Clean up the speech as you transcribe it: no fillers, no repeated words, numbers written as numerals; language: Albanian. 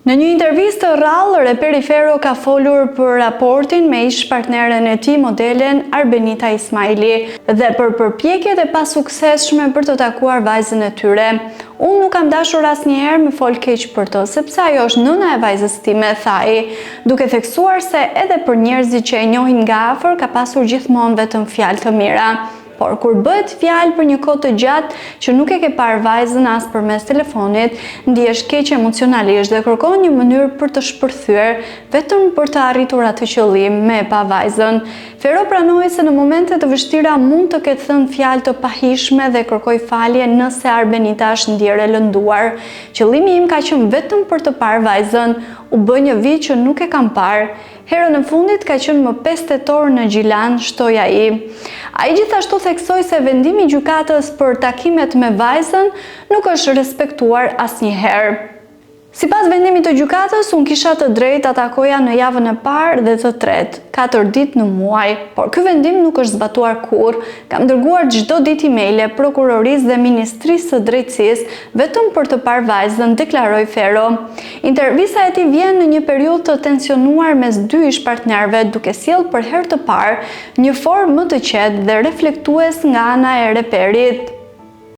Në një intervistë rrallë, reperi Fero ka folur për raportin me ish partneren e tij, modelen Arbenita Ismaili, dhe për përpjekjet e pasuksesshme për të takuar vajzën e tyre. Unë nuk kam dashur asnjëherë me fol keq për të, sepse ajo është nëna e vajzës time, tha ai, duke theksuar se edhe për njerëzit që e njohin nga afër ka pasur gjithmonë vetëm fjalë të mira. Por kur bëhet fjalë për një kohë të gjatë që nuk e ke parë vajzën as përmes telefonit, ndihesh keq emocionalisht dhe kërkon një mënyrë për të shpërthyer vetëm për të arritur atë qëllim me pa vajzën. Fero pranoi se në momente të vështira mund të ketë thënë fjalë të pahishme dhe kërkoi falje nëse Arbenita është ndjerë e lënduar. Qëllimi im ka qenë vetëm për të parë vajzën. U bë një vit që nuk e kam parë. Herën e fundit ka qenë më 5 tetor në Gjilan, shtoi ai. Ai gjithashtu theksoi se vendimi i gjykatës për takimet me vajzën nuk është respektuar asnjëherë. Sipas vendimit të gjykatës, unë kisha të drejtë ta takoja në javën e parë dhe të tretë, 4 ditë në muaj, por ky vendim nuk është zbatuar kurrë. Kam dërguar çdo ditë emaile prokurorisë dhe Ministrisë së Drejtësisë vetëm për të parë vajzën, deklaroi Fero. Intervista e tij vjen në një periudhë të tensionuar mes dy ish partnerëve, duke sjellë për herë të parë një formë më të qetë dhe reflektues nga ana e reperit.